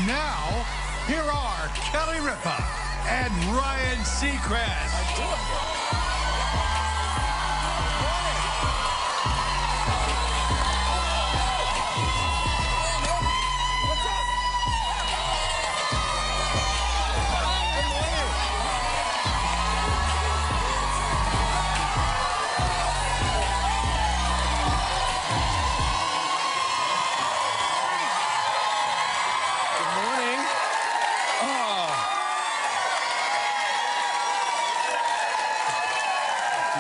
now, here are Kelly Ripa and Ryan Seacrest.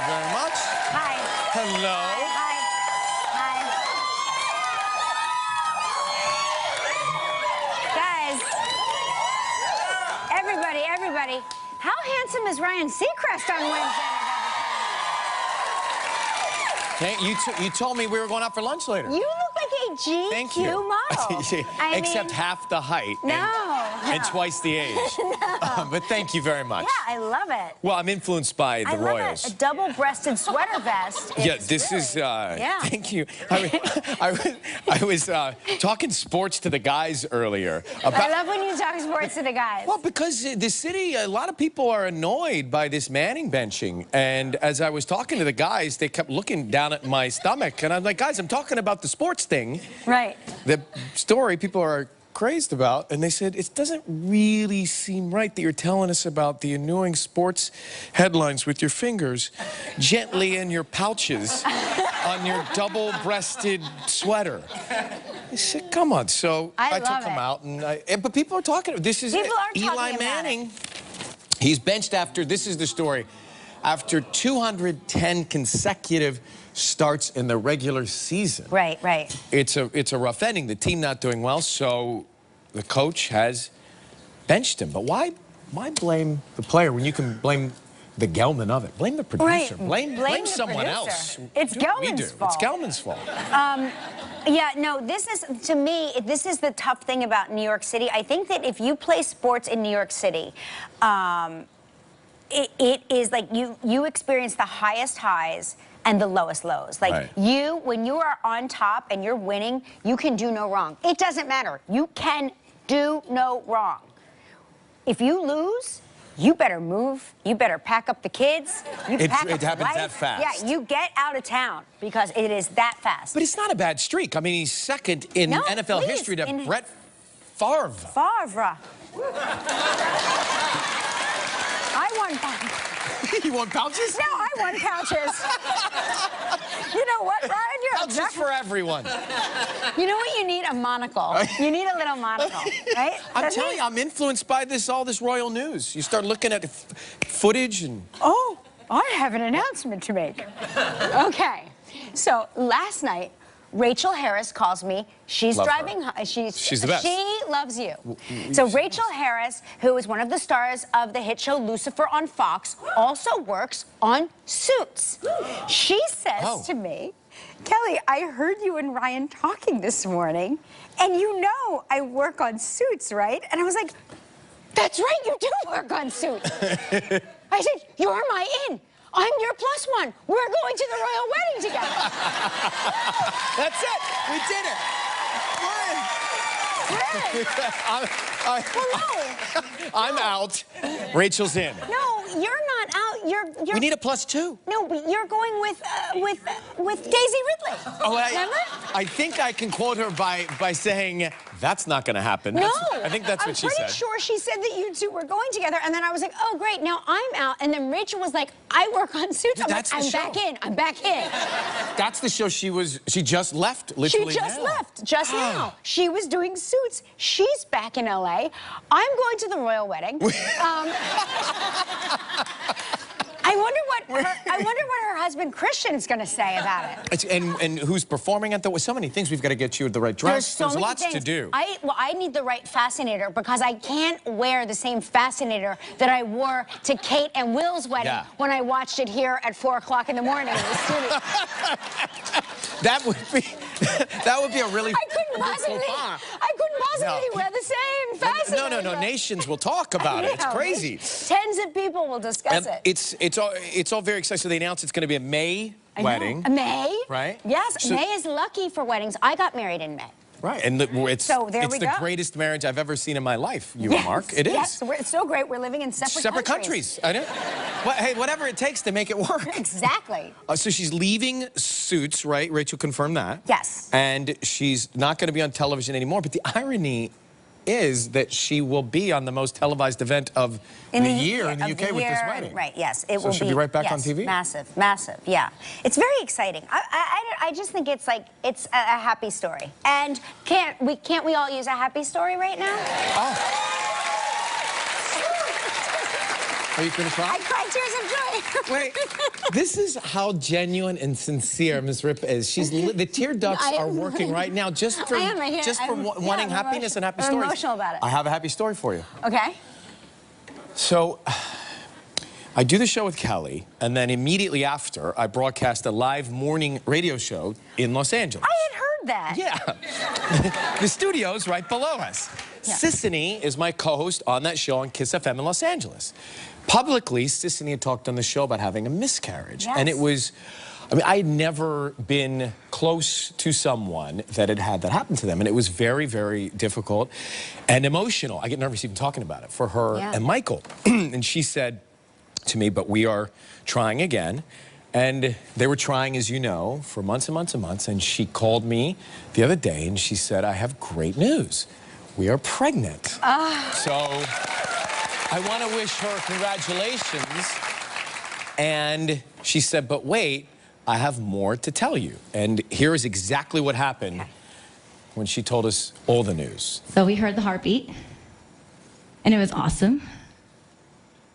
Very much. Hi. Hello. Hi. Hi. Guys, everybody, how handsome is Ryan Seacrest on Wednesday? You told me we were going out for lunch later. You look like a GQ model. Except half the height. And twice the age. No. But thank you very much. Yeah, I love it. Well, I'm influenced by the Royals. Love it. A double-breasted sweater vest. Yeah, this really, is, yeah. Thank you. I was talking sports to the guys earlier. I love when you talk sports to the guys. Well, because the city, a lot of people are annoyed by this Manning benching. And as I was talking to the guys, they kept looking down at my stomach. And I'm like, guys, I'm talking about the sports thing. Right. The story people are crazed about, and they said, it doesn't really seem right that you're telling us about the annoying sports headlines with your fingers gently in your pouches on your double-breasted sweater. I said, come on. So I took him out, but people are talking. This is Eli Manning. He's benched after, this is the story, after 210 consecutive starts in the regular season. Right, right. It's a rough ending. The team not doing well, so the coach has benched him. But why blame the player when you can blame the Gelman of it? Blame the producer. Right. Blame someone else. It's Gelman's fault. It's Gelman's fault. Yeah, no, this is, to me, this is the tough thing about New York City. I think that if you play sports in New York City, it is like you experience the highest highs and the lowest lows. Like when you are on top and you're winning, you can do no wrong. It doesn't matter. You can do no wrong. If you lose, you better move. You better pack up the kids. It happens that fast. Yeah, you get out of town because it is that fast. But it's not a bad streak. I mean, he's second in NFL history to Brett Favre. Favre. I won pouches. You want pouches? No, I won pouches. You know what, Ryan? You're pouches for everyone. You know what you need? A monocle. You need a little monocle, right? I'm telling you, I'm influenced by all this royal news. You start looking at footage and... Oh, I have an announcement to make. Okay. So last night, Rachel Harris calls me. She's driving. She's the best. She loves you. So Rachel Harris, who is one of the stars of the hit show Lucifer on Fox, also works on Suits. She says to me, Kelly, I heard you and Ryan talking this morning, and you know I work on Suits, right? And I was like, that's right, you do work on Suits. I said, you're my in. I'm your +1. We're going to the royal wedding together. That's it. We did it. I'm out. Rachel's in. No, you're not out. We need a +2. No, but you're going with Daisy Ridley. Oh, remember? I think I can quote her by saying, that's not going to happen. No. I think that's what she said. I'm pretty sure she said that you two were going together, and then I was like, oh, great, now I'm out. And then Rachel was like, I work on Suits. I'm like, I'm back in. I'm back in. That's the show she just left, literally. She just left, just now. She was doing Suits. She's back in LA. I'm going to the royal wedding. I wonder what her husband Christian is going to say about it. And who's performing at so many things. We've got to get you the right dress. There's lots to do. I need the right fascinator because I can't wear the same fascinator that I wore to Kate and Will's wedding when I watched it here at 4 o'clock in the morning in the studio. That would be a really. I couldn't possibly wear the same fascinator. No. Nations will talk about it. It's crazy. Tens of people will discuss it. It's all very exciting. So they announced it's going to be a May wedding. A May? Right? Yes. So, May is lucky for weddings. I got married in May. Right, and it's the greatest marriage I've ever seen in my life, you and Mark. It is. Yes, it's so great. We're living in separate countries. I know. Well, hey, whatever it takes to make it work. Exactly. So she's leaving Suits, right? Rachel confirmed that. Yes. And she's not going to be on television anymore. But the irony is that she will be on the most televised event of the year in the UK with this wedding. Right, yes. It will she'll be right back on TV? Massive, massive, yeah. It's very exciting. I just think it's like, it's a happy story. And can't we all use a happy story right now? Oh. Are you going to cry? I cried tears of joy. Wait, this is how genuine and sincere Ms. Ripa is. The tear ducts are working right now just for wanting happiness and happy stories. I'm emotional about it. I have a happy story for you. Okay. So, I do the show with Kelly, and then immediately after, I broadcast a live morning radio show in Los Angeles. I had heard that. Yeah. The studio's right below us. Yeah. Sissany is my co-host on that show on Kiss FM in Los Angeles. Publicly, Sissany had talked on the show about having a miscarriage. Yes. And it was, I mean, I had never been close to someone that had had that happen to them. And it was very, very difficult and emotional. I get nervous even talking about it for her and Michael. And she said to me, but we are trying again. And they were trying, as you know, for months and months and months. And she called me the other day and she said, I have great news. We are pregnant. So I want to wish her congratulations. And she said, but wait, I have more to tell you. And here is exactly what happened when she told us all the news. So we heard the heartbeat, and it was awesome.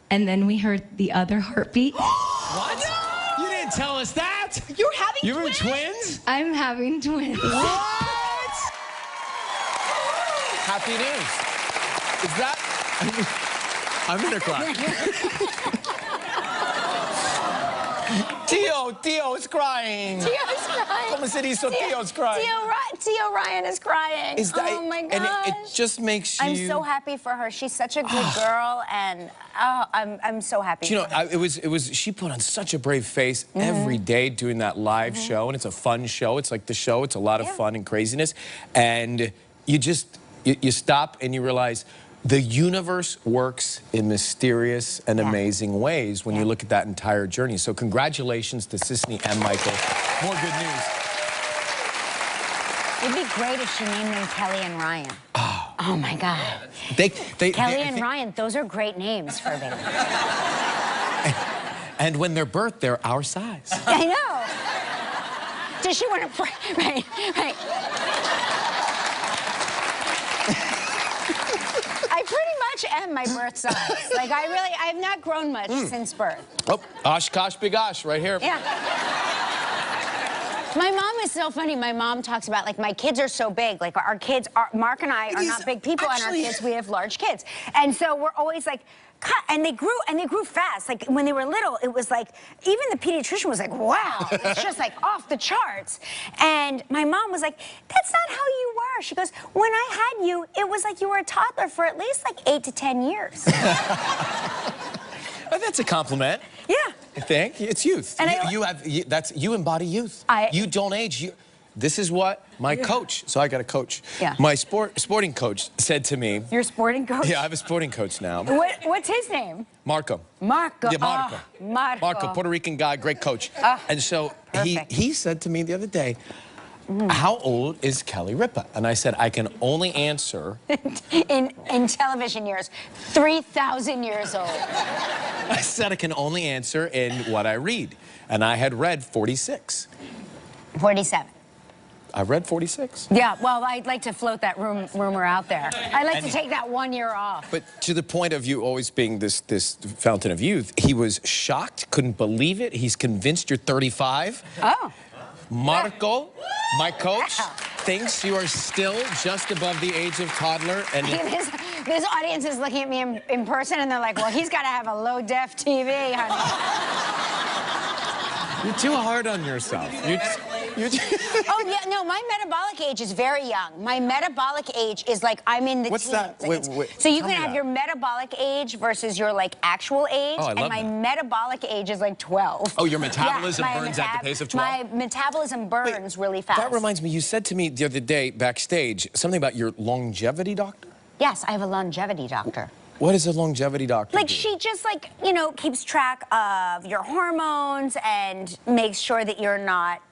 And then we heard the other heartbeat. What? No! You didn't tell us that! You're having twins? You were twins? I'm having twins. What? Happy news. Is that... I'm gonna cry. Tio is crying. Tio's crying. Como se dice? Tio's crying. Tio Ryan is crying. Oh my gosh. And it just makes you... I'm so happy for her. She's such a good girl, and I'm so happy for her. It was, she put on such a brave face every day doing that live show, and it's a fun show. It's like the show. It's a lot of fun and craziness. And you just, you stop and you realize the universe works in mysterious and amazing ways when you look at that entire journey. So congratulations to Sissany and Michael. More good news. It'd be great if she named them Kelly and Ryan. Oh my God. Kelly and Ryan, those are great names for a baby. And when they're birthed, they're our size. I know. Does she want to pray? Right. I pretty much am my birth size. Like, I've not grown much since birth. Oh, Oshkosh Bigosh, right here. Yeah. My mom is so funny. My mom talks about, like, my kids are so big. Like, our kids, Mark and I are not big people, and our kids, we have large kids. And so we're always like, and they grew fast. Like, when they were little, it was like, even the pediatrician was like, wow, it's just like off the charts. And my mom was like, that's not how you were. She goes, when I had you, it was like you were a toddler for at least like 8 to 10 years. That's a compliment. Yeah. I think it's youth. And you embody youth. You don't age. This is what my coach, so I got a coach. Yeah. My sporting coach said to me. Your sporting coach? Yeah, I have a sporting coach now. What's his name? Marco. Marco. Yeah, Marco. Marco, Puerto Rican guy, great coach. And so he said to me the other day, how old is Kelly Ripa? And I said, I can only answer... in television years, 3,000 years old. I said I can only answer in what I read. And I had read 46. 47. I read 46. Yeah, well, I'd like to float that rumor out there. I'd like to take that 1 year off. But to the point of you always being this fountain of youth, he was shocked, couldn't believe it. He's convinced you're 35. Oh. Marco, my coach, thinks you are still just above the age of toddler. And this audience is looking at me in person, and they're like, well, he's got to have a low-def TV, honey. You're too hard on yourself. Oh, yeah, no, my metabolic age is very young. My metabolic age is like, I'm in the What's teens. that? Wait, so you tell can me have that. your metabolic age versus your, like, actual age. Oh, I love and my that. metabolic age is like 12. Oh, your metabolism my burns at the pace of 12? My metabolism burns really fast. That reminds me, you said to me the other day backstage something about your longevity doctor? Yes, I have a longevity doctor. What does a longevity doctor Like, do? she just, like, you know, keeps track of your hormones and makes sure that you're not,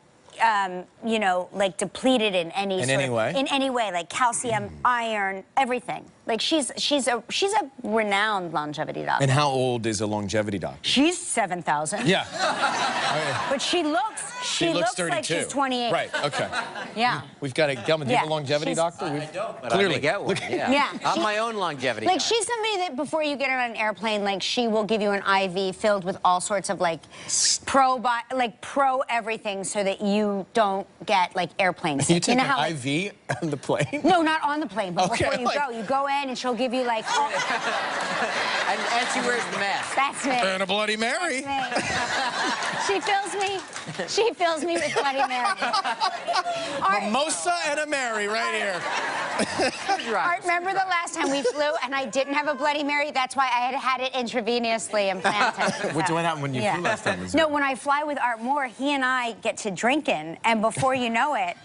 you know, like, depleted in any way? In any way, like calcium, iron, everything. Like, she's a renowned longevity doctor. And how old is a longevity doctor? She's 7,000. Yeah. But she looks 32. like she's 28. Right, okay. Yeah. We've got to get do you have a longevity doctor? I don't, but Clearly. I may get one. Yeah. I'm my own longevity Like, guy. she's somebody that before you get on an airplane, like, she will give you an IV filled with all sorts of, like, pro everything so that you don't get, like, airplane sick. You take know an how, like, IV on the plane? no, not on the plane, but Okay, before you go in and she'll give you, like, oh, and she wears the mask. that's me. And a Bloody Mary. She fills me. She fills me with Bloody Mary. Mimosa and a Mary right here. Art, remember the last time we flew and I didn't have a Bloody Mary? That's why I had it intravenously implanted. What happened when you flew last time? No, when I fly with Art Moore, he and I get to drinking, and before you know it,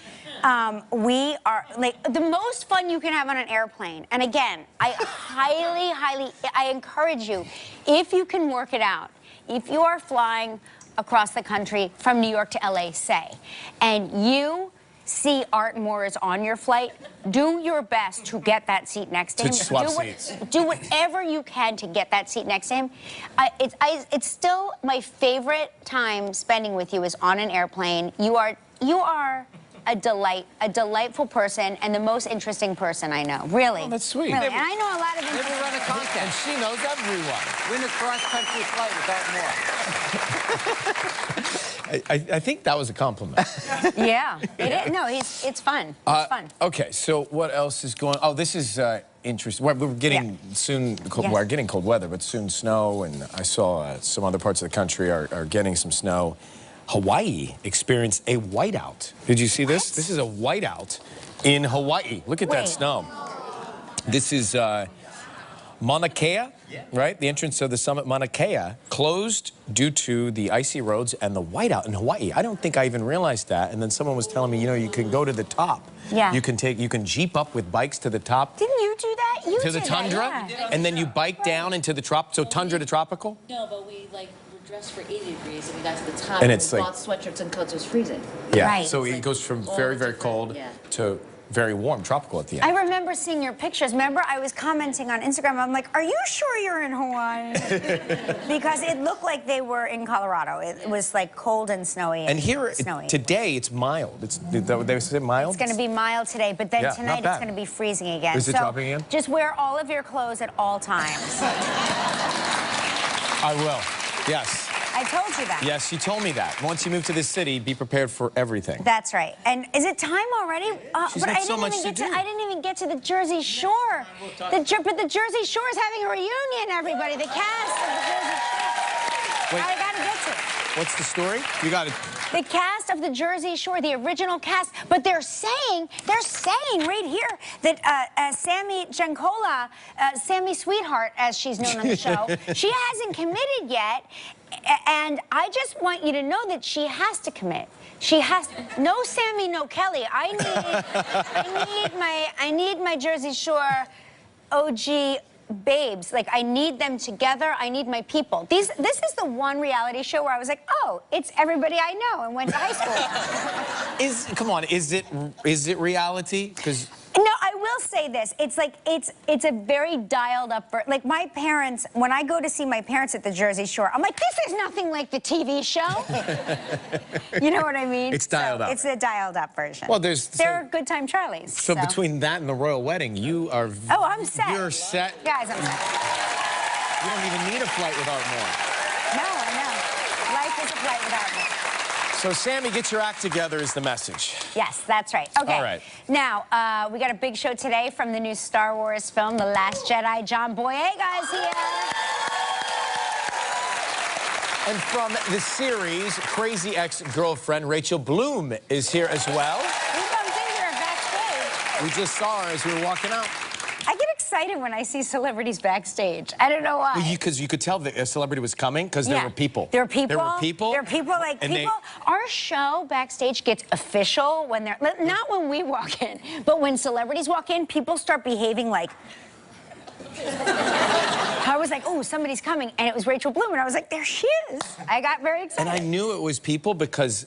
we are, like, the most fun you can have on an airplane. And again, I I encourage you, if you can work it out, if you are flying across the country from New York to LA, say, and you see Art Moore is on your flight, do your best to get that seat next to him. Swap seats. Do whatever you can to get that seat next to him. It's still my favorite time spending with you is on an airplane. You are a delightful person, and the most interesting person I know. Really. Oh, that's sweet. Really. And I know a lot of Maybe run a And contest. she knows everyone. Win a cross-country flight with Art Moore. I think that was a compliment. Yeah. It is. No, it's fun. It's fun. Okay, so what else is going on? Oh, this is interesting. We're getting soon, we're getting cold weather, but soon snow, and I saw some other parts of the country are getting some snow. Hawaii experienced a whiteout. Did you see this? This is a whiteout in Hawaii. Look at that snow. This is Mauna Kea, right? The entrance of the summit, Mauna Kea, closed due to the icy roads and the whiteout in Hawaii. I don't think I even realized that. And then someone was telling me, you know, you can go to the top. Yeah. You can Jeep up with bikes to the top. Didn't you do that? You To the did tundra, that, yeah. and then you bike down into the so tundra to tropical? No, but we were dressed for 80 degrees and we got to the top And and it's we like- bought sweatshirts and coats. It was freezing. Yeah. Right. So It's it goes from all very, very different, cold yeah. to very warm, tropical at the end. I remember seeing your pictures. Remember, I was commenting on Instagram. I'm like, are you sure you're in Hawaii? Because it looked like they were in Colorado. It was like cold and snowy. And here, snowy. today, it's mild. They say mild? It's going to be mild today, but then Yeah, not tonight bad. it's going to be freezing again. Is it so dropping again? Just wear all of your clothes at all times. I will. Yes. I told you that. Yes, you told me that. Once you move to this city, be prepared for everything. That's right. And is it time already? She's But got I so didn't much even to get do. I didn't even get to the Jersey Shore. But the Jersey Shore is having a reunion, everybody. The cast of the Jersey Shore. Wait. I gotta get to it. What's the story? You got it. The cast of the Jersey Shore, the original cast, but they're saying right here that Sammy Giancola, Sammy Sweetheart, as she's known on the show, she hasn't committed yet, and I just want you to know that she has to commit. She has no Sammy, no Kelly. I need my Jersey Shore OG babes. Like, I need them together. I need my people. This is the one reality show where I was like, oh, it's everybody I know and went to high school with. Come on, is it reality? Because No, I will say this. It's like, it's a very dialed up, like my parents, when I go to see my parents at the Jersey Shore, I'm like, this is nothing like the TV show. You know what I mean? It's dialed up. It's a dialed up version. Well, They're good time Charlies. so between that and the royal wedding, you are. Oh, I'm set. You're set. Guys, I'm set. You don't even need a flight with Art Moore. No, I know. Life is a flight without me. So, Sammy, get your act together is the message. Yes, that's right. Okay. All right. Now, we got a big show today from the new Star Wars film, The Last Jedi. John Boyega is here. And from the series, Crazy Ex-Girlfriend, Rachel Bloom is here as well. We bumped into her backstage. We just saw her as we were walking out. I get excited when I see celebrities backstage. I don't know why. Because you could tell that a celebrity was coming because there were people. There were people. There were people. There were people like and people. Our show backstage gets official when they're not when we walk in, but when celebrities walk in, people start behaving like. I was like, oh, somebody's coming, and it was Rachel Bloom, and I was like, there she is. I got very excited. And I knew it was people because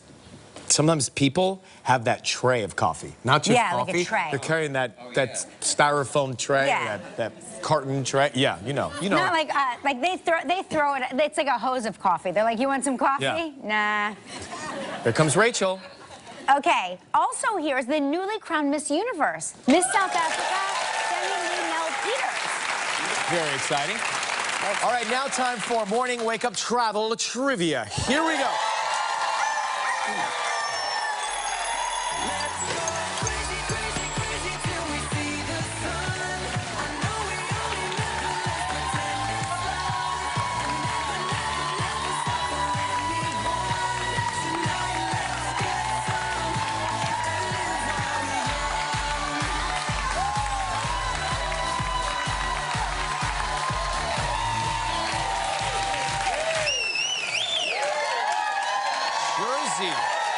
sometimes people have that tray of coffee, not just coffee. Like a tray. They're carrying that styrofoam tray, that carton tray. Yeah, you know. Not like they throw it. It's like a hose of coffee. They're like, you want some coffee? Yeah. Nah. Here comes Rachel. Okay. Also here is the newly crowned Miss Universe, Miss South Africa, Demi Peters. Very exciting. All right, now time for morning wake-up travel trivia. Here we go.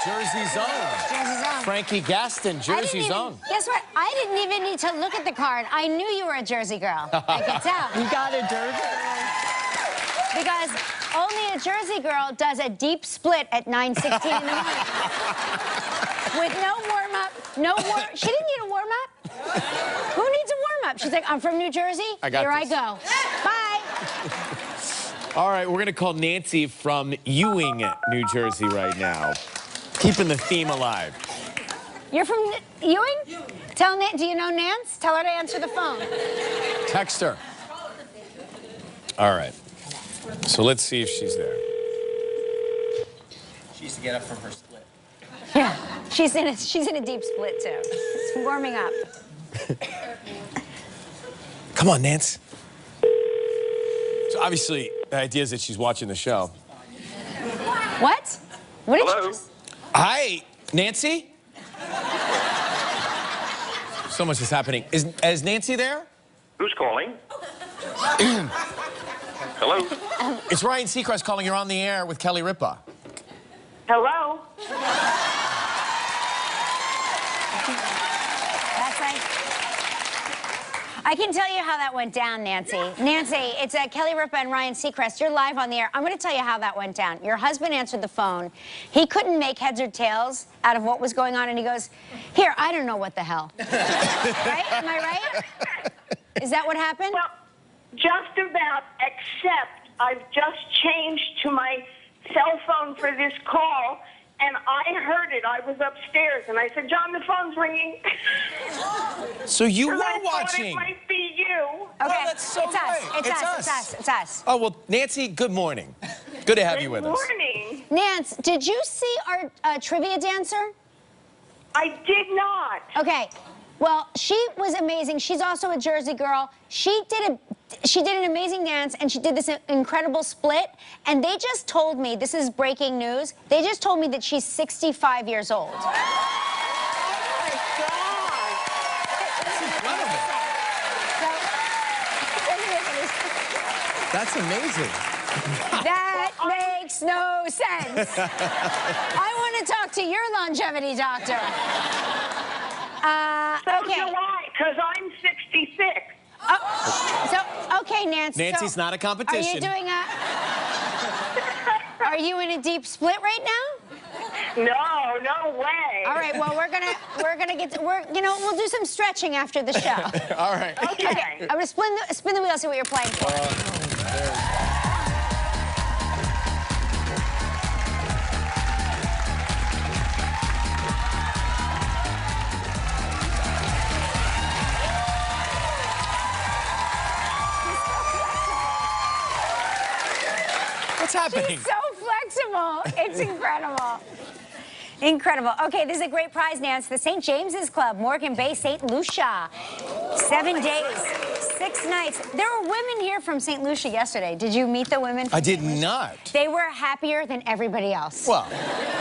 Jersey's own. Frankie Gaston, Jersey's own. Guess what? I didn't even need to look at the card. I knew you were a Jersey girl. I could tell. You got it, Jersey. Because only a Jersey girl does a deep split at 9:16 in the morning. With no warm-up, She didn't need a warm-up. Who needs a warm-up? She's like, I'm from New Jersey. Here I go. Bye. All right, we're going to call Nancy from Ewing, New Jersey right now. Keeping the theme alive. You're from Ewing? Tell do you know Nance? Tell her to answer the phone. Text her. All right. So let's see if she's there. She used to get up from her split. Yeah, she's in a deep split too. It's warming up. Come on, Nance. So obviously, the idea is that she's watching the show. What? What did you just... Hi, Nancy? So much is happening. Is Nancy there? Who's calling? Hello? It's Ryan Seacrest calling. You're on the air with Kelly Ripa. Hello? That's like... I can tell you how that went down, Nancy. Nancy, it's Kelly Ripa and Ryan Seacrest. You're live on the air. I'm going to tell you how that went down. Your husband answered the phone. He couldn't make heads or tails out of what was going on, and he goes, here, I don't know what the hell. Right? Am I right? Is that what happened? Well, just about, except I've just changed to my cell phone for this call, and I heard it. I was upstairs, and I said, John, the phone's ringing. So you were I watching. It might be you. Okay, that's so it's us. great. It's us. It's us. Oh, well, Nancy, good morning. Good to have you with us. Good morning. Nance, did you see our trivia dancer? I did not. Okay. Well, she was amazing. She's also a Jersey girl. She did an amazing dance, and she did this incredible split. And they just told me, this is breaking news, they just told me that she's 65 years old. Oh, my God. That's amazing. That makes no sense. I want to talk to your longevity doctor. So do I, because I'm 66. Okay, Nancy. Nancy's not a competition. Are you doing Are you in a deep split right now? No way. All right. Well, we'll do some stretching after the show. All right. Okay. I'm gonna spin the wheel, see what you're playing for. What's happening? She's so flexible. It's incredible. Incredible. Okay, this is a great prize, Nance. The St. James's Club, Morgan Bay, St. Lucia. 7 days. 6 nights. There were women here from St. Lucia yesterday. Did you meet the women? I did not. They were happier than everybody else. Well.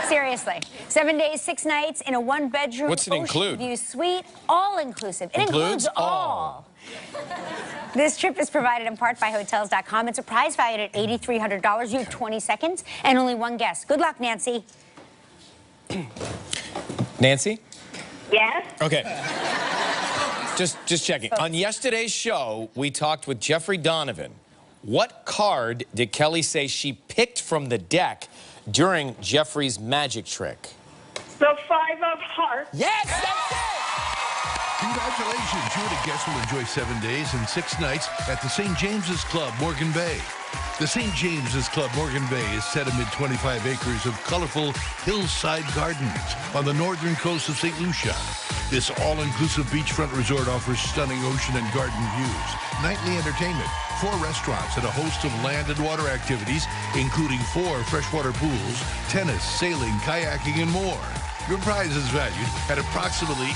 Seriously. 7 days, 6 nights in a 1-bedroom What's it include? View suite, all inclusive. It includes all. This trip is provided in part by Hotels.com. It's a prize valued at $8,300. You have 20 seconds and only one guest. Good luck, Nancy. Nancy? Yes? Okay. Just checking. On yesterday's show, we talked with Jeffrey Donovan. What card did Kelly say she picked from the deck during Jeffrey's magic trick? The 5 of hearts. Yes, that's it! Congratulations, you and a guest will enjoy 7 days and 6 nights at the St. James's Club, Morgan Bay. The St. James's Club, Morgan Bay is set amid 25 acres of colorful hillside gardens on the northern coast of St. Lucia. This all-inclusive beachfront resort offers stunning ocean and garden views, nightly entertainment, 4 restaurants, and a host of land and water activities, including 4 freshwater pools, tennis, sailing, kayaking, and more. Your prize is valued at approximately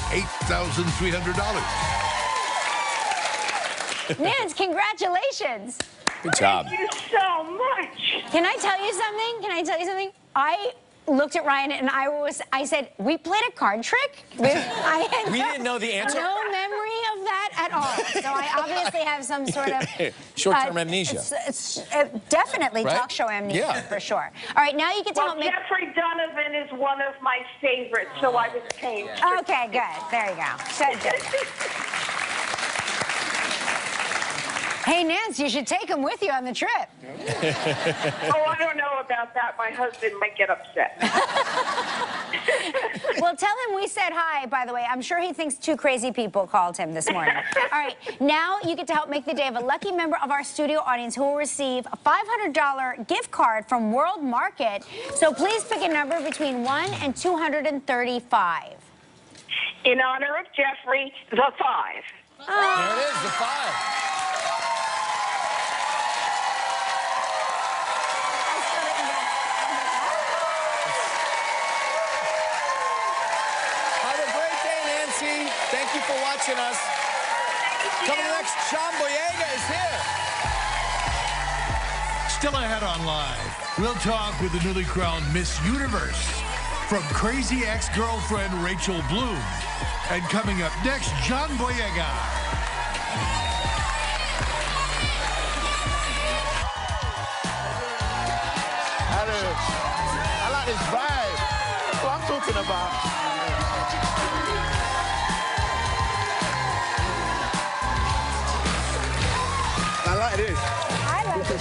$8,300. Nance, congratulations. Good job. Thank you so much. Can I tell you something? I looked at Ryan and I said, we played a card trick? We didn't know the answer? No memory of that at all. So I obviously have some sort of... short-term amnesia. Definitely right? Talk show amnesia, yeah. For sure. All right, now you get to help me... Jeffrey Donovan is one of my favorites, so I was paying. Okay, good. There you go. Good. Hey, Nance, you should take him with you on the trip. Oh, I don't know about that. My husband might get upset. Well, tell him we said hi, by the way. I'm sure he thinks 2 crazy people called him this morning. All right, now you get to help make the day of a lucky member of our studio audience who will receive a $500 gift card from World Market. So please pick a number between 1 and 235. In honor of Jeffrey, the 5. There it is, the 5. Thank you for watching us. Coming next, Boyega is here. Still ahead on Live, we'll talk with the newly crowned Miss Universe from crazy ex-girlfriend Rachel Bloom. And coming up next, Boyega. I like this vibe. That's what I'm talking about. I like this. I like it.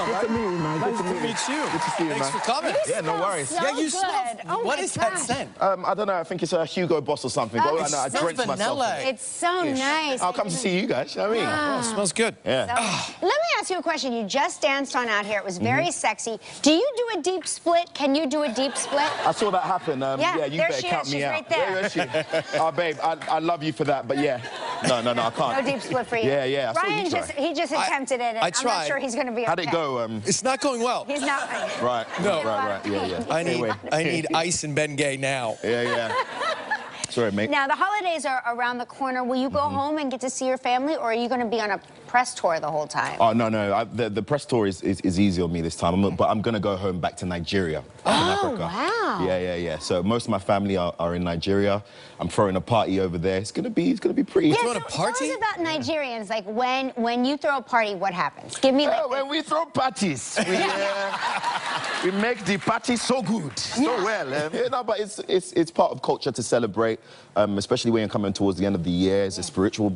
Good to meet you, man. Nice to meet you. Good to see you, Thanks man. for coming. Yeah, no worries. So Yeah, you smell. good. Oh What my is that gosh. scent? I don't know. I think it's a Hugo Boss or something. But I know I drenched myself. vanilla. It's so nice. I'll come to see you guys. You know what I mean? Oh, it smells good. Yeah. Let me ask you a question. You just danced on out here. It was very sexy. Do you do a deep split? Can you do a deep split? I saw that happen. Yeah, you there better she count is. me She's out. right there. Where is she? Oh, babe, I love you for that, but yeah. No, I can't. No deep split for you. Yeah. I saw Ryan you try. he just attempted it, and I I'm not tried. sure he's going to be okay. How'd it go? It's not going well. He's not. Right. No. Right. Yeah. I Anyway. need ice and Ben Gay now. Yeah. Sorry, mate. Now, the holidays are around the corner. Will you go home and get to see your family, or are you going to be on a press tour the whole time? Oh, no. The press tour is easy on me this time, but I'm going to go home back to Nigeria. In Africa. Wow. Yeah. So most of my family are in Nigeria. I'm throwing a party over there. It's gonna be pretty. Yeah, throwing a party? Tell us about Nigerians. Like, when you throw a party, what happens? Give me, like... When we throw parties, we make the party so good, so well. Yeah, no, but it's part of culture to celebrate, especially when you're coming towards the end of the year. It's a spiritual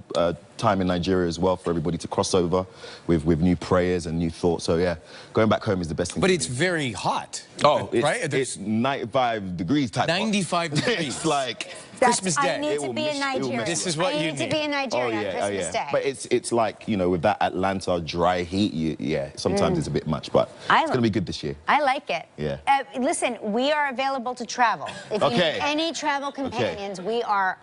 time in Nigeria as well for everybody to cross over with new prayers and new thoughts. So yeah, going back home is the best thing. But it's very hot. Oh, right? It's 95 degrees type. 95 degrees. It's like Christmas Day. I need to be in Nigeria. This is what I you need to be in Nigeria on Christmas Day. But it's like, you know, with that Atlanta dry heat, sometimes it's a bit much, but it's going to be good this year. I like it. Yeah. Listen, we are available to travel. If you need any travel companions, we're I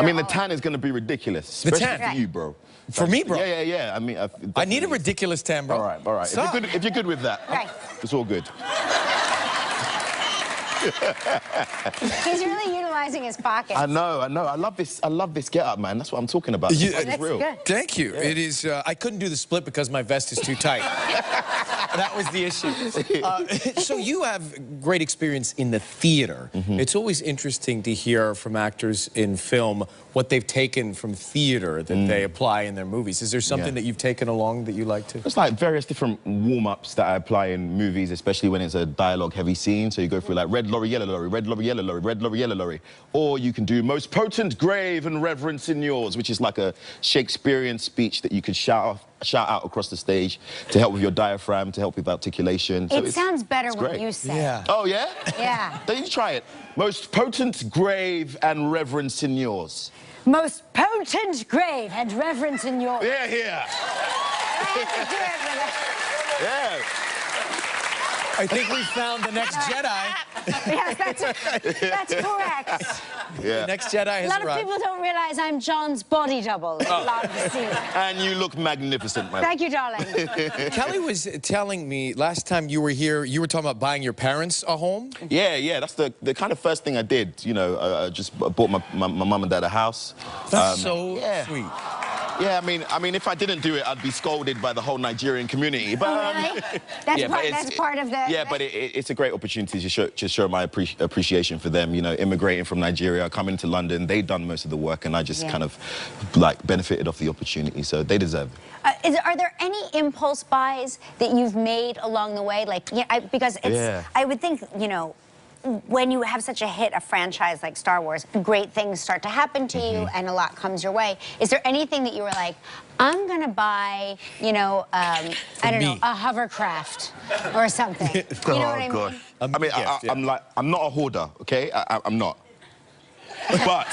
mean, the tan is going to be ridiculous. Especially tan? for you, bro. For me, bro? Yeah. I mean, I need a ridiculous tan, bro. All right. If you're good with that, Right. it's all good. He's really utilizing his pockets. I know. I love this get up, man. That's what I'm talking about. That's real. good. Thank you. Yeah. It is, I couldn't do the split because my vest is too tight. That was the issue. So you have great experience in the theater. It's always interesting to hear from actors in film what they've taken from theater that they apply in their movies. Is there something that you've taken along that you like to? It's like various different warm-ups that I apply in movies, especially when it's a dialogue-heavy scene. So you go through like red lorry, yellow lorry, red lorry, yellow lorry, red lorry, yellow lorry. Or you can do most potent, grave, and reverence in yours, which is like a Shakespearean speech that you could shout out across the stage to help with your diaphragm, to help with articulation. It sounds better when you say it. Oh, yeah? Yeah. Then you try it. Most potent, grave, and reverence in yours. Most potent, grave, and reverence in yours. Yeah, yeah. Yeah. I think we found the next Jedi. Yes, that's correct. Yeah. The next Jedi has A lot of arrived. people don't realize I'm John's body double in a lot of the scenes. And you look magnificent, man. Thank you, darling. Kelly was telling me last time you were here, you were talking about buying your parents a home? Yeah. That's the kind of first thing I did. You know, I just bought my mum and dad a house. That's so sweet. Yeah, I mean, if I didn't do it, I'd be scolded by the whole Nigerian community. But, really? That's part of the... Yeah, but it's a great opportunity to show my appreciation for them. You know, immigrating from Nigeria, coming to London, they've done most of the work, and I just kind of, like, benefited off the opportunity, so they deserve it. Are there any impulse buys that you've made along the way? Like, because it's... I would think, you know, when you have such a hit, a franchise like Star Wars, great things start to happen to you and a lot comes your way. Is there anything that you were like, I'm going to buy, you know, I don't know, a hovercraft or something? You know what I mean? I'm not a hoarder, okay? I'm not. But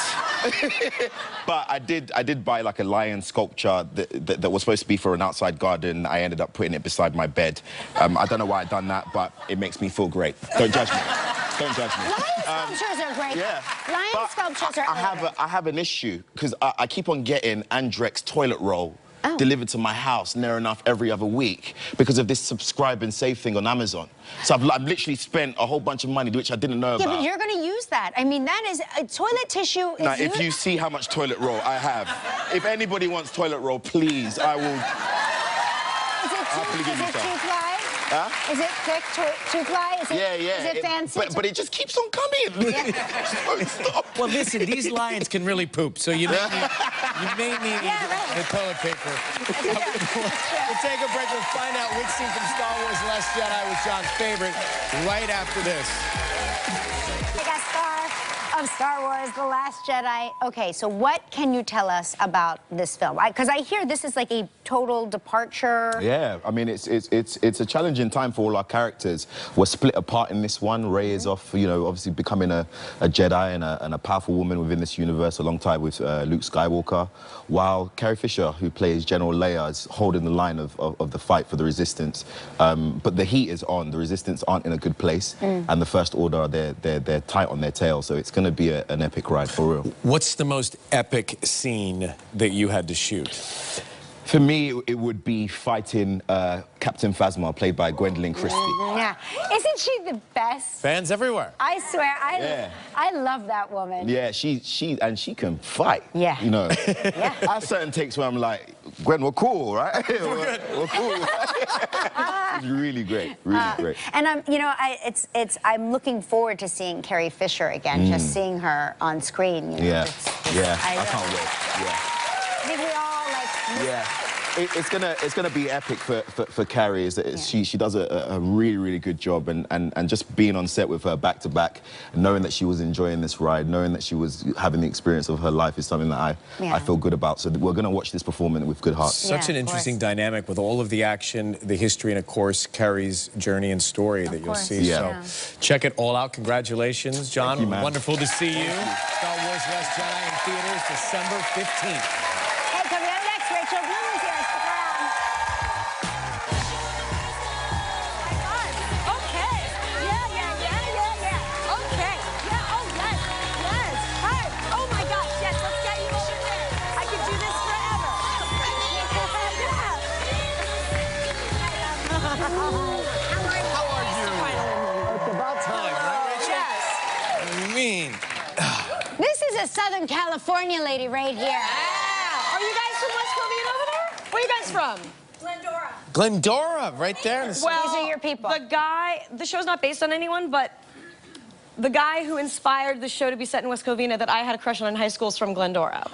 I did buy like a lion sculpture that was supposed to be for an outside garden. I ended up putting it beside my bed. I don't know why I'd done that, but it makes me feel great. Don't judge me. Don't judge me. Lion sculptures are great. Yeah. Lion sculptures are I have an issue, because I keep on getting Andrek's toilet roll delivered to my house near enough every other week because of this subscribe and save thing on Amazon. So I've literally spent a whole bunch of money, which I didn't know about. Yeah, but you're going to use that. I mean, that is... toilet tissue is... Now, if you see how much toilet roll I have, if anybody wants toilet roll, please, I will... Is it two-ply? Huh? Is it thick two-ply? Is it fancy? But it just keeps on coming. Stop. Well, listen, these lions can really poop, so you may need the toilet paper. We'll take a break. We'll find out which scene from Star Wars The Last Jedi was John's favorite right after this. Of Star Wars, The Last Jedi. Okay, so what can you tell us about this film? Because I hear this is like a total departure. Yeah, I mean, it's a challenging time for all our characters. We're split apart in this one. Rey is off, you know, obviously becoming a Jedi and a powerful woman within this universe, alongside with Luke Skywalker, while Carrie Fisher, who plays General Leia, is holding the line of the fight for the Resistance. But the heat is on. The Resistance aren't in a good place, and the First Order, they're tight on their tail. So it's going to be an epic ride for real. What's the most epic scene that you had to shoot? For me, it would be fighting Captain Phasma, played by Gwendolyn Christie. Yeah. Isn't she the best? Fans everywhere. I swear, I love that woman. Yeah, she can fight. Yeah. You know. Yeah. I have certain takes where I'm like, Gwen, we're cool, right? we're cool. It's really great, really great. And you know, I'm looking forward to seeing Carrie Fisher again, just seeing her on screen. You know, I can't wait. Yeah. I think we all like. Yeah. It's gonna be epic for Carrie. She does a really good job, and just being on set with her back to back, knowing that she was enjoying this ride, knowing that she was having the experience of her life, is something that I feel good about. So we're gonna watch this performance with good heart. Such an interesting dynamic with all of the action, the history, and of course Carrie's journey and story that you'll see. Yeah. So check it all out. Congratulations, John. Thank you, man. Wonderful to see you. Star Wars The Last Jedi in theaters December 15th. Hey, coming up next, Rachel Bloom is here. Stick around. Okay. Yeah. Okay. Yeah, oh, yes. Hi. Oh, my gosh, yes, let's get you over there. I could do this forever. How are you? It's about time, right, Rachel? Yes. a Southern California lady right here. Are you guys from West Covina over there? Where are you guys from? Glendora. Glendora, right there. Well, these are your people. The show's not based on anyone, but the guy who inspired the show to be set in West Covina that I had a crush on in high school is from Glendora.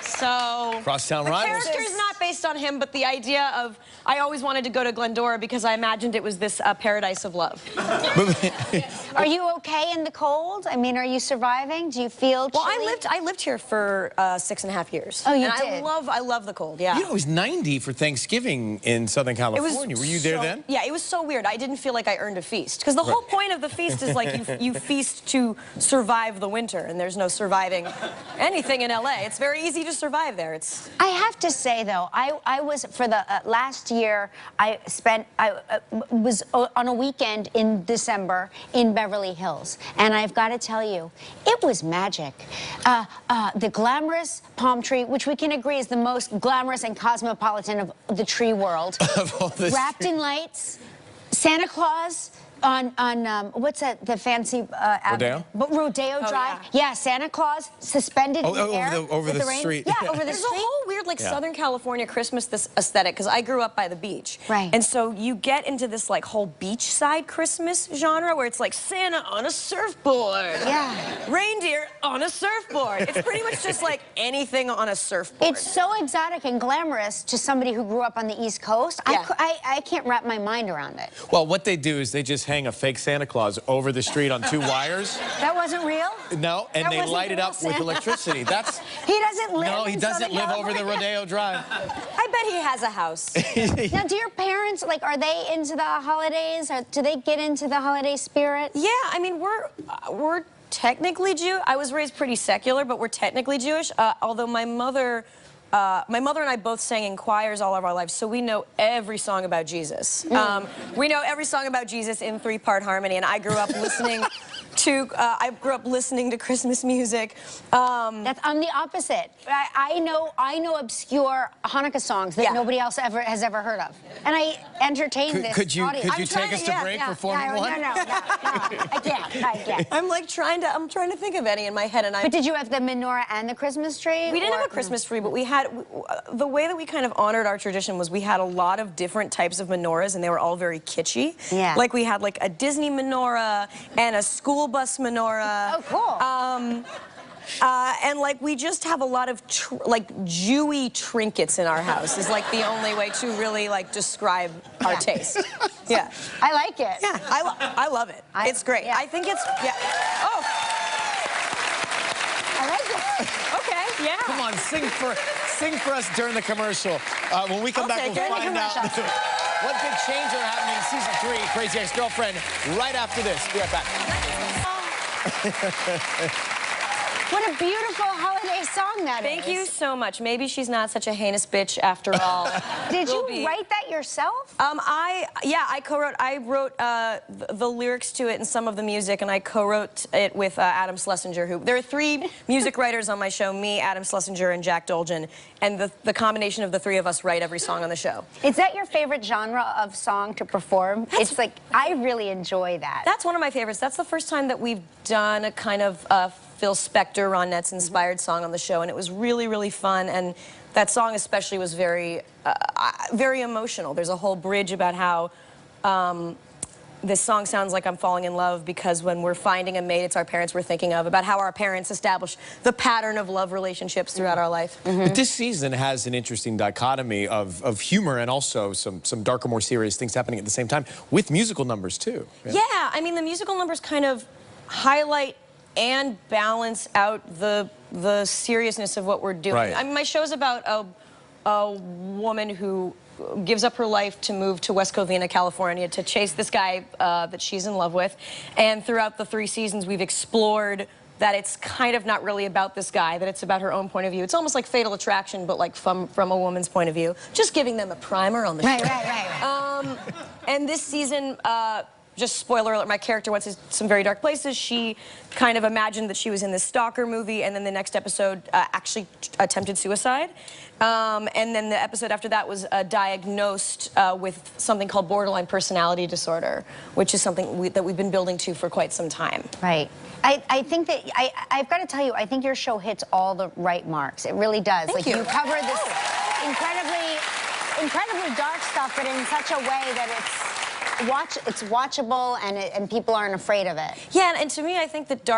So Crosstown the rivals. character is not based on him, but the idea of I always wanted to go to Glendora because I imagined it was this paradise of love. Are you okay in the cold? I mean, are you surviving? Do you feel chilly? Well, I lived here for 6.5 years. Oh, you and did? I love the cold. Yeah. You know, it was 90 for Thanksgiving in Southern California. Were you there then? Yeah, it was so weird. I didn't feel like I earned a feast because the whole point of the feast is like you feast to survive the winter, and there's no surviving anything in LA. It's very easy to survive there. It's. I have to say though, I was for the last year. I was on a weekend in December in Beverly Hills, and I've got to tell you, it was magic. The glamorous palm tree, which we can agree is the most glamorous and cosmopolitan of the tree world, wrapped in lights. Santa Claus. On what's that? The fancy Rodeo? Rodeo Drive. Yeah, Santa Claus suspended in the air over the rain. street. Yeah, over the There's street. a whole weird like Southern California Christmas aesthetic because I grew up by the beach. Right. And so you get into this like whole beachside Christmas genre where it's like Santa on a surfboard. Yeah. Reindeer on a surfboard. It's pretty much just like anything on a surfboard. It's so exotic and glamorous to somebody who grew up on the East Coast. Yeah. I can't wrap my mind around it. Well, what they do is they just hang a fake Santa Claus over the street on 2 wires. That wasn't real? No, and That they wasn't light it real up with Santa? electricity. That's He doesn't live no, he in doesn't Southern live over the California. Rodeo Drive. I bet he has a house. Now, do your parents, like, are they into the holidays? Or do they get into the holiday spirit? Yeah, I mean, we're technically Jew. I was raised pretty secular, but we're technically Jewish. Although my mother and I both sang in choirs all of our lives, so we know every song about Jesus. We know every song about Jesus in 3-part harmony, and I grew up listening to Christmas music. I'm the opposite. I know obscure Hanukkah songs that nobody else has ever heard of, and I entertain this audience. Could you take us to break for Formula One? No, I can't. I'm trying to think of any in my head, and But did you have the menorah and the Christmas tree? We didn't have a Christmas tree, but we had the way that we kind of honored our tradition was we had a lot of different types of menorahs, and they were all very kitschy. Yeah. Like we had like a Disney menorah and a school bus menorah. Oh, cool. And like we just have a lot of like Jewy trinkets in our house is like the only way to really like describe our taste. Yeah. I like it. Yeah, I love it. It's great. Yeah. I think it's, Oh. I like it. Okay, yeah. Come on, sing for us during the commercial. When we come back, we'll find out what big changes are happening in season 3, Crazy Ex-Girlfriend, right after this. Be right back. What a beautiful holiday song that is. Thank you so much. Maybe she's not such a heinous bitch after all. Did you write that yourself? I wrote the lyrics to it and some of the music, and I co-wrote it with Adam Schlesinger. There are 3 music writers on my show: me, Adam Schlesinger, and Jack Dolgen. And the combination of the 3 of us write every song on the show. Is that your favorite genre of song to perform? It's like I really enjoy that. That's one of my favorites. That's the first time that we've done a kind of Phil Spector, Ron Netz inspired song on the show, and it was really, really fun. And that song especially was very, very emotional. There's a whole bridge about how this song sounds like I'm falling in love because when we're finding a mate, it's our parents we're thinking of, about how our parents establish the pattern of love relationships throughout our life. But this season has an interesting dichotomy of humor and also some darker, more serious things happening at the same time, with musical numbers, too. Yeah, I mean, the musical numbers kind of highlight and balance out the seriousness of what we're doing. Right. I mean, my show's about a woman who gives up her life to move to West Covina, California, to chase this guy that she's in love with. And throughout the 3 seasons, we've explored that it's kind of not really about this guy, that it's about her own point of view. It's almost like Fatal Attraction, but like from a woman's point of view. Just giving them a primer on the show. Right. And this season, just spoiler alert, my character went to some very dark places. She kind of imagined that she was in this stalker movie, and then the next episode actually attempted suicide. And then the episode after that was diagnosed with something called borderline personality disorder, which is something that we've been building to for quite some time. Right. I think that, I've got to tell you, I think your show hits all the right marks. It really does. Thank you. You cover this incredibly dark stuff, but in such a way that it's watchable and people aren't afraid of it. Yeah, and to me, I think that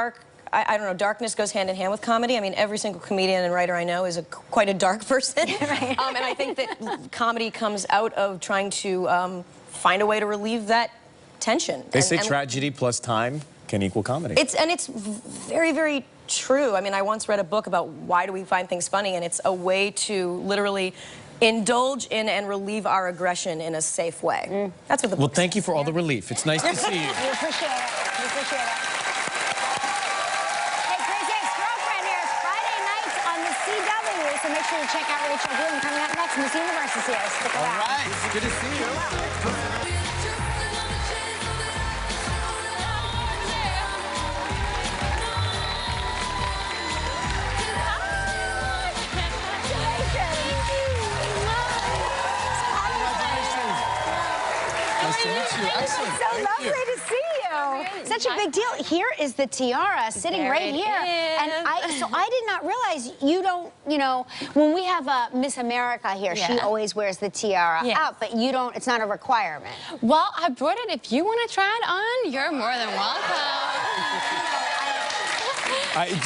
I don't know, darkness goes hand in hand with comedy. I mean, every single comedian and writer I know is quite a dark person. Right. And I think that comedy comes out of trying to find a way to relieve that tension. They say tragedy plus time can equal comedy. It's very, very true. I mean, I once read a book about why do we find things funny, and it's a way to literally indulge in and relieve our aggression in a safe way. That's what the book Well, thank you for all the relief. It's nice to see you. We appreciate it. We appreciate it. Hey, Crazy Ex-Girlfriend here. It's Friday nights on the CW, so make sure you check out Rachel Bloom. Coming up next, Miss Universe is here. Stick around. All right. It's good to see you. Nice to meet you. Excellent. It's so lovely to see you. Such a big deal. Here is the tiara sitting right here. And so I did not realize you don't, you know, when we have Miss America here, she always wears the tiara out, but you don't, it's not a requirement. Well, I brought it. If you want to try it on, you're more than welcome.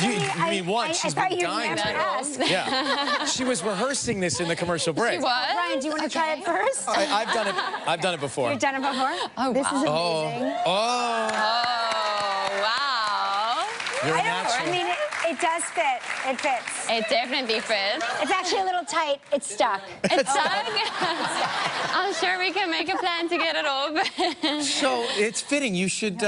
You mean what? She's been dying to. Yeah. She was rehearsing this in the commercial break. She was? Ryan, do you want to try it first? I've done it before. You've done it before? Oh, this is amazing. Oh, wow. You're a natural. I mean, it does fit. It fits. It definitely fits. It's actually a little tight. It's stuck. It's stuck? I'm sure we can make a plan to get it off. So it's fitting. You should, keep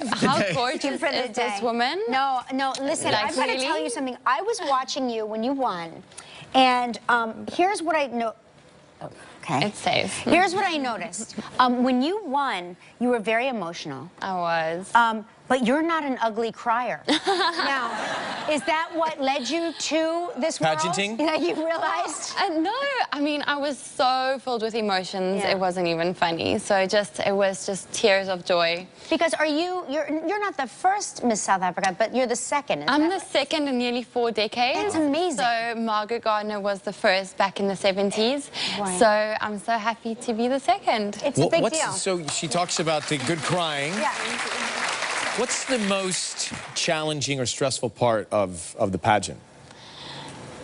it for the How day. gorgeous is this woman? No, listen, Like, I've got to tell you something. I was watching you when you won, and here's what I know. Okay. It's safe. Here's what I noticed. When you won, you were very emotional. I was. But you're not an ugly crier. Now, is that what led you to this Pageanting? world? You realized? No, I mean, I was so filled with emotions, it wasn't even funny. So it was just tears of joy. Because you're not the first Miss South Africa, but you're the second. I'm the second in nearly 4 decades. That's amazing. So Margaret Gardner was the first back in the 70s. Right. So I'm so happy to be the second. It's a big deal. So she talks about the good crying. Yeah. What's the most challenging or stressful part of the pageant?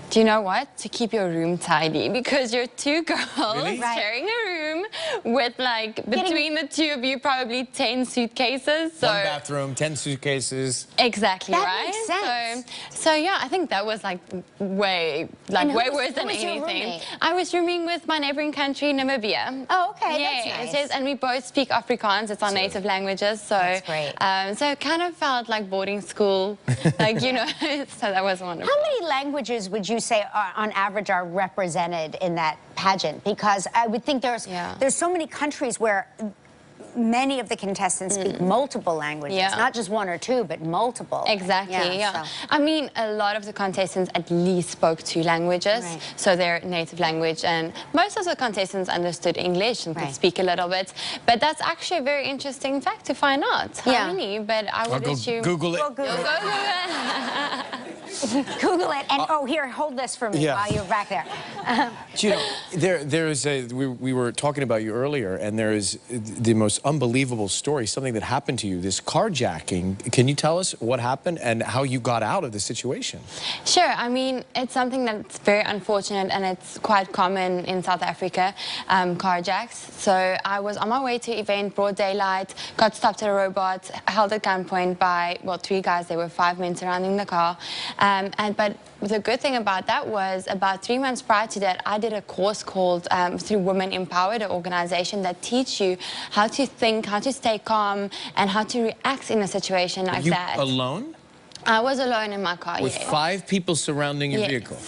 Do you know what? To keep your room tidy, because you're two girls Really? sharing a room with, like, between the two of you, probably 10 suitcases. So One bathroom, 10 suitcases. Exactly, That right? makes sense. So yeah, I think that was like way worse than who was your anything. roommate? I was rooming with my neighboring country, Namibia. Oh, okay, Yes, that's nice. yes, and we both speak Afrikaans. It's our native languages. So That's great. So it kind of felt like boarding school, like, you know. So that was wonderful. How many languages would you say on average are represented in that pageant? Because I would think there's so many countries where many of the contestants speak multiple languages, not just one or two, but multiple. Exactly, yeah. So. I mean, a lot of the contestants at least spoke 2 languages, so their native language, and most of the contestants understood English and could speak a little bit. But that's actually a very interesting fact to find out. How many? But I would assume... Google it. Google it. Google it. And here, hold this for me while you're back there. You know, we were talking about you earlier, and there is the most unbelievable story, something that happened to you, this carjacking. Can you tell us what happened and how you got out of the situation? Sure. I mean, it's something that's very unfortunate, and it's quite common in South Africa, carjacks. So I was on my way to an event, broad daylight, got stopped at a robot, held at gunpoint by, well, 3 guys. There were 5 men surrounding the car. But the good thing about that was about 3 months prior to that, I did a course called through Women Empowered, an organization that teach you how to think, how to stay calm, and how to react in a situation like that. Alone? I was alone in my car, With 5 people surrounding your vehicle?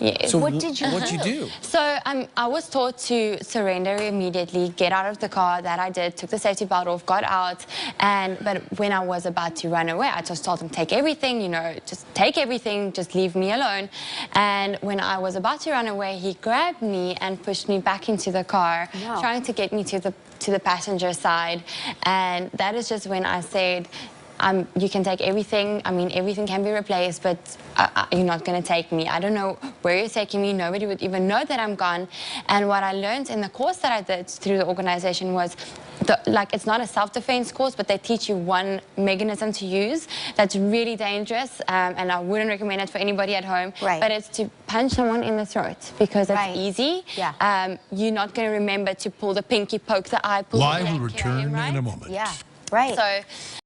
Yes. So what did you do? So I was taught to surrender immediately, get out of the car. That I did, took the safety belt off, got out. But when I was about to run away, I just told him, take everything, you know, just take everything, just leave me alone. And when I was about to run away, he grabbed me and pushed me back into the car, trying to get me to the passenger side. And that is just when I said, you can take everything. I mean, everything can be replaced, but you're not going to take me. I don't know where you're taking me. Nobody would even know that I'm gone. And what I learned in the course that I did through the organization was, it's not a self-defense course, but they teach you one mechanism to use that's really dangerous, and I wouldn't recommend it for anybody at home. Right. But it's to punch someone in the throat, because it's easy. Yeah. You're not going to remember to pull the pinky, poke the eye, pull the Live will leg, return right? in a moment. Yeah, right. So